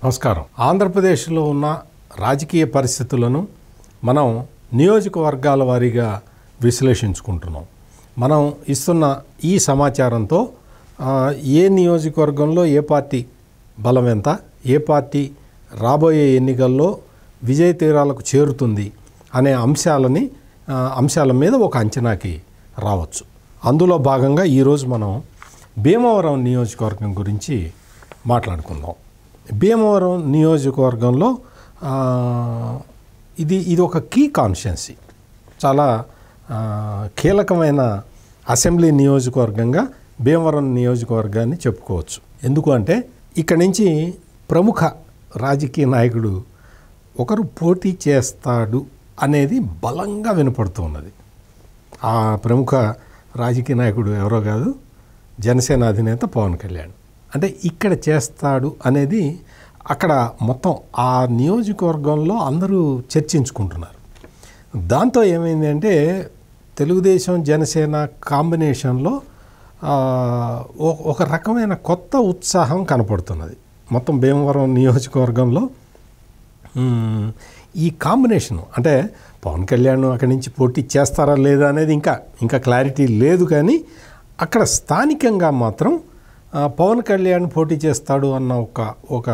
నమస్కారం. ఆంధ్రప్రదేశ్లో ఉన్న రాజకీయ పరిస్థితులను మనం నియోజకవర్గాల వారీగా విశ్లేషించుకుంటున్నాం. మనం ఇస్తున్న ఈ సమాచారంతో ఏ నియోజకవర్గంలో ఏ పార్టీ బలం ఎంత, ఏ పార్టీ రాబోయే ఎన్నికల్లో విజయ తీరాలకు చేరుతుంది అనే అంశాల మీద ఒక అంచనాకి రావచ్చు. అందులో భాగంగా ఈరోజు మనం భీమవరం నియోజకవర్గం గురించి మాట్లాడుకుందాం. భీమవరం నియోజకవర్గంలో ఇది ఒక కీ కాన్స్టిట్యున్సీ, చాలా కీలకమైన అసెంబ్లీ నియోజకవర్గంగా భీమవరం నియోజకవర్గాన్ని చెప్పుకోవచ్చు. ఎందుకు అంటే ఇక్కడి నుంచి ప్రముఖ రాజకీయ నాయకుడు ఒకరు పోటీ చేస్తాడు అనేది బలంగా వినపడుతున్నది. ఆ ప్రముఖ రాజకీయ నాయకుడు ఎవరో కాదు, జనసేన అధినేత పవన్ కళ్యాణ్. అంటే ఇక్కడ చేస్తాడు అనేది అక్కడ మొత్తం ఆ నియోజకవర్గంలో అందరూ చర్చించుకుంటున్నారు. దాంతో ఏమైంది అంటే తెలుగుదేశం జనసేన కాంబినేషన్లో ఒక రకమైన కొత్త ఉత్సాహం కనపడుతున్నది మొత్తం భీమవరం నియోజకవర్గంలో. ఈ కాంబినేషను అంటే పవన్ కళ్యాణ్ అక్కడి నుంచి పోటీ చేస్తారా లేదా అనేది ఇంకా క్లారిటీ లేదు. కానీ అక్కడ స్థానికంగా మాత్రం పవన్ కళ్యాణ్ పోటీ చేస్తాడు అన్న ఒక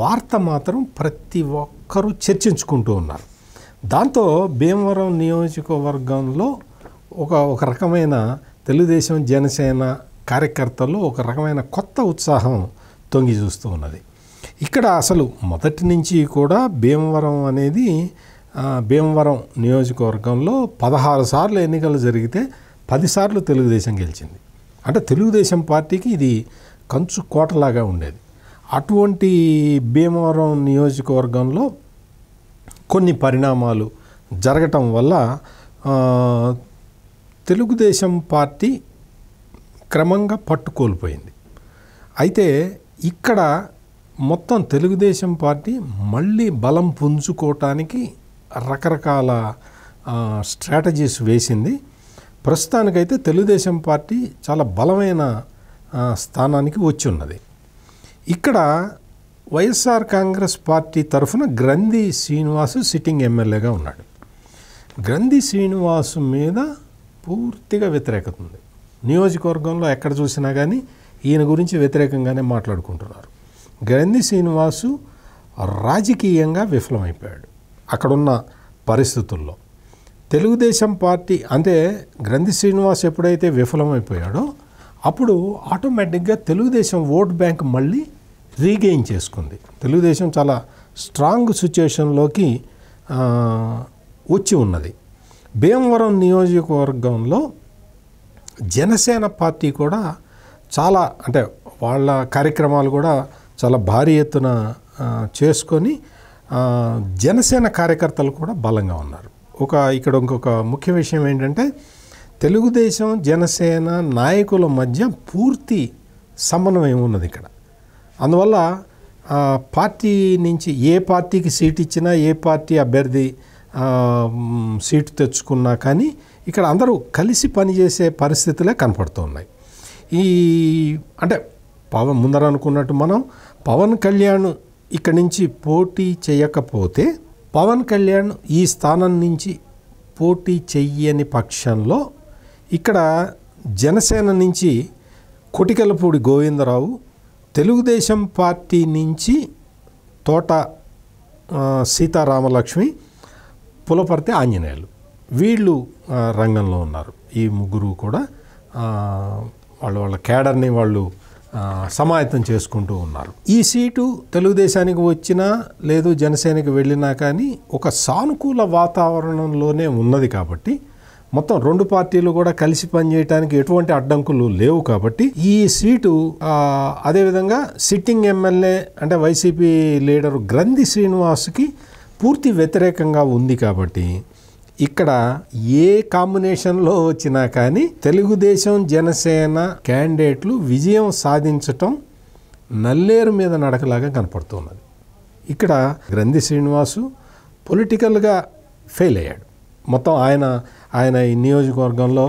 వార్త మాత్రం ప్రతి ఒక్కరూ చర్చించుకుంటూ ఉన్నారు. దాంతో భీమవరం నియోజకవర్గంలో ఒక రకమైన తెలుగుదేశం జనసేన కార్యకర్తల్లో ఒక రకమైన కొత్త ఉత్సాహం తొంగి చూస్తూ ఉన్నది. ఇక్కడ అసలు మొదటి నుంచి కూడా భీమవరం నియోజకవర్గంలో 16 సార్లు ఎన్నికలు జరిగితే 10 సార్లు తెలుగుదేశం గెలిచింది. అంటే తెలుగుదేశం పార్టీకి ఇది కంచు కోటలాగా ఉండేది. అటువంటి భీమవరం నియోజకవర్గంలో కొన్ని పరిణామాలు జరగటం వల్ల తెలుగుదేశం పార్టీ క్రమంగా పట్టుకోల్పోయింది. అయితే ఇక్కడ మొత్తం తెలుగుదేశం పార్టీ మళ్ళీ బలం పుంజుకోవటానికి రకరకాల స్ట్రాటజీస్ వేసింది. ప్రస్తుతానికైతే తెలుగుదేశం పార్టీ చాలా బలమైన స్థానానికి వచ్చి ఉన్నది. ఇక్కడ వైఎస్ఆర్ కాంగ్రెస్ పార్టీ తరఫున గ్రంథి శ్రీనివాసు సిట్టింగ్ ఎమ్మెల్యేగా ఉన్నాడు. గ్రంథి శ్రీనివాసు మీద పూర్తిగా వ్యతిరేకత ఉంది. నియోజకవర్గంలో ఎక్కడ చూసినా కానీ ఈయన గురించి వ్యతిరేకంగానే మాట్లాడుకుంటున్నారు. గ్రంథి శ్రీనివాసు రాజకీయంగా విఫలమైపోయాడు అక్కడున్న పరిస్థితుల్లో. తెలుగుదేశం పార్టీ అంటే గ్రంథి శ్రీనివాస్ ఎప్పుడైతే విఫలమైపోయాడో అప్పుడు ఆటోమేటిక్గా తెలుగుదేశం ఓట్ బ్యాంక్ మళ్ళీ రీగెయిన్ చేసుకుంది. తెలుగుదేశం చాలా స్ట్రాంగ్ సిచ్యుయేషన్లోకి వచ్చి ఉన్నది. భీమవరం నియోజకవర్గంలో జనసేన పార్టీ కూడా చాలా అంటే వాళ్ళ కార్యక్రమాలు కూడా చాలా భారీ ఎత్తున చేసుకొని జనసేన కార్యకర్తలు కూడా బలంగా ఉన్నారు. ఇక్కడ ఇంకొక ముఖ్య విషయం ఏంటంటే తెలుగుదేశం జనసేన నాయకుల మధ్య పూర్తి సమన్వయం ఉన్నది ఇక్కడ. అందువల్ల పార్టీ నుంచి ఏ పార్టీకి సీట్ ఇచ్చినా, ఏ పార్టీ అభ్యర్థి సీటు తెచ్చుకున్నా కానీ ఇక్కడ అందరూ కలిసి పనిచేసే పరిస్థితులే కనపడుతూ ఉన్నాయి. అంటే ముందర అనుకున్నట్టు మనం పవన్ కళ్యాణ్ ఇక్కడి నుంచి పోటీ చేయకపోతే, పవన్ కళ్యాణ్ ఈ స్థానం నుంచి పోటీ చెయ్యని పక్షంలో ఇక్కడ జనసేన నుంచి కొటికెలపూడి గోవిందరావు, తెలుగుదేశం పార్టీ నుంచి తోట సీతారామలక్ష్మి, పులపర్తి ఆంజనేయులు వీళ్ళు రంగంలో ఉన్నారు. ఈ ముగ్గురు కూడా వాళ్ళ కేడర్ని వాళ్ళు సమాయత్తం చేసుకుంటూ ఉన్నారు. ఈ సీటు తెలుగుదేశానికి వచ్చినా లేదు జనసేనకి వెళ్ళినా కానీ ఒక సానుకూల వాతావరణంలోనే ఉన్నది కాబట్టి మొత్తం రెండు పార్టీలు కూడా కలిసి పనిచేయడానికి ఎటువంటి అడ్డంకులు లేవు కాబట్టి ఈ సీటు అదేవిధంగా సిట్టింగ్ ఎమ్మెల్యే అంటే వైసీపీ లీడరు గ్రంథి శ్రీనివాస్కి పూర్తి వ్యతిరేకంగా ఉంది కాబట్టి ఇక్కడ ఏ కాంబినేషన్లో వచ్చినా కానీ తెలుగుదేశం జనసేన క్యాండిడేట్లు విజయం సాధించటం నల్లేరు మీద నడకలాగా కనపడుతున్నది. ఇక్కడ గ్రంథి శ్రీనివాసు పొలిటికల్గా ఫెయిల్ అయ్యాడు. మొత్తం ఆయన ఈ నియోజకవర్గంలో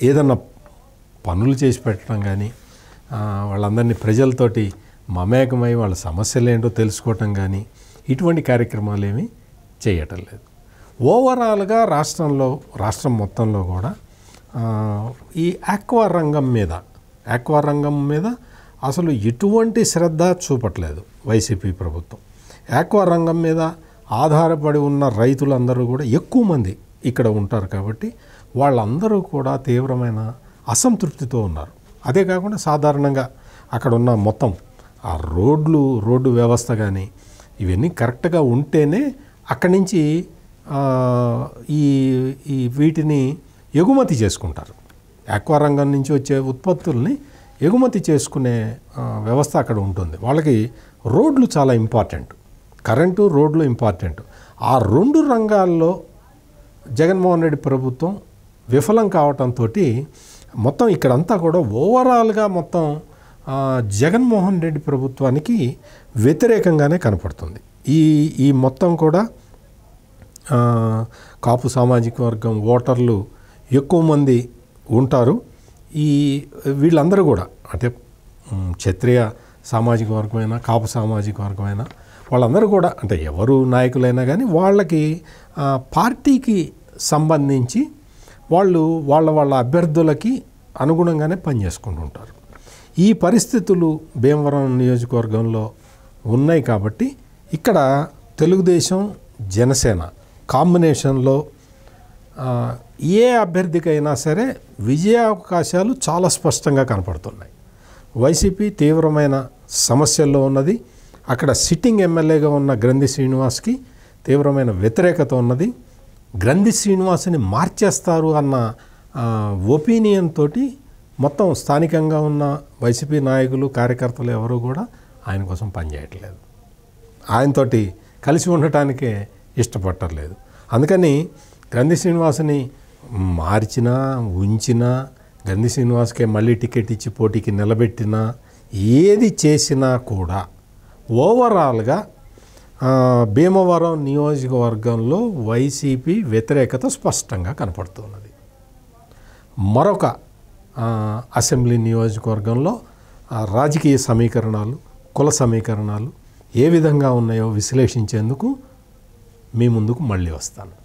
ఏదన్నా పనులు చేసి పెట్టడం కానీ వాళ్ళందరినీ ప్రజలతోటి మమేకమై వాళ్ళ సమస్యలు ఏంటో తెలుసుకోవటం కానీ ఇటువంటి కార్యక్రమాలు ఏమీ చేయటం లేదు. ఓవరాల్గా రాష్ట్రం మొత్తంలో కూడా ఈ ఆక్వా రంగం మీద అసలు ఎటువంటి శ్రద్ధ చూపట్లేదు వైసీపీ ప్రభుత్వం. ఆక్వా రంగం మీద ఆధారపడి ఉన్న రైతులందరూ కూడా ఎక్కువ మంది ఇక్కడ ఉంటారు కాబట్టి వాళ్ళందరూ కూడా తీవ్రమైన అసంతృప్తితో ఉన్నారు. అదే కాకుండా సాధారణంగా అక్కడ ఉన్న మొత్తం ఆ రోడ్డు వ్యవస్థ కానీ ఇవన్నీ కరెక్ట్గా ఉంటేనే అక్కడి నుంచి ఈ వీటిని ఎగుమతి చేసుకుంటారు. ఆక్వా రంగం నుంచి వచ్చే ఉత్పత్తుల్ని ఎగుమతి చేసుకునే వ్యవస్థ అక్కడ ఉంటుంది. వాళ్ళకి రోడ్లు చాలా ఇంపార్టెంట్, కరెంటు రోడ్లు ఇంపార్టెంట్. ఆ 2 రంగాల్లో జగన్మోహన్ రెడ్డి ప్రభుత్వం విఫలం కావటంతో మొత్తం ఇక్కడంతా కూడా ఓవరాల్గా మొత్తం జగన్మోహన్ రెడ్డి ప్రభుత్వానికి వ్యతిరేకంగానే కనపడుతుంది. ఈ మొత్తం కూడా కాపు సామాజిక వర్గం ఓటర్లు ఎక్కువ మంది ఉంటారు. వీళ్ళందరూ కూడా అంటే క్షత్రియ సామాజిక వర్గమైనా కాపు సామాజిక వర్గమైనా వాళ్ళందరూ కూడా అంటే ఎవరు నాయకులైనా కానీ వాళ్ళకి పార్టీకి సంబంధించి వాళ్ళ అభ్యర్థులకి అనుగుణంగానే పనిచేసుకుంటూ ఉంటారు. ఈ పరిస్థితులు భీమవరం నియోజకవర్గంలో ఉన్నాయి కాబట్టి ఇక్కడ తెలుగుదేశం జనసేన కాంబినేషన్లో ఏ అభ్యర్థికైనా సరే విజయావకాశాలు చాలా స్పష్టంగా కనపడుతున్నాయి. వైసీపీ తీవ్రమైన సమస్యల్లో ఉన్నది. అక్కడ సిట్టింగ్ ఎమ్మెల్యేగా ఉన్న గ్రంథి శ్రీనివాస్కి తీవ్రమైన వ్యతిరేకత ఉన్నది. గ్రంథి శ్రీనివాస్ని మార్చేస్తారు అన్న ఒపీనియన్ తోటి మొత్తం స్థానికంగా ఉన్న వైసీపీ నాయకులు కార్యకర్తలు ఎవరు కూడా ఆయన కోసం పనిచేయట్లేదు. ఆయనతోటి కలిసి ఉండటానికే ఇష్టపడలేదు. అందుకని గ్రంథి శ్రీనివాస్ని మార్చినా ఉంచినా గ్రంథి శ్రీనివాస్కే మళ్ళీ టికెట్ ఇచ్చి పోటీకి నిలబెట్టినా ఏది చేసినా కూడా ఓవరాల్గా భీమవరం నియోజకవర్గంలో వైసీపీ వ్యతిరేకత స్పష్టంగా కనపడుతున్నది. మరొక అసెంబ్లీ నియోజకవర్గంలో రాజకీయ సమీకరణాలు, కుల సమీకరణాలు ఏ విధంగా ఉన్నాయో విశ్లేషించేందుకు మీ ముందుకు మళ్ళీ వస్తాను.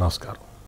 నమస్కారం.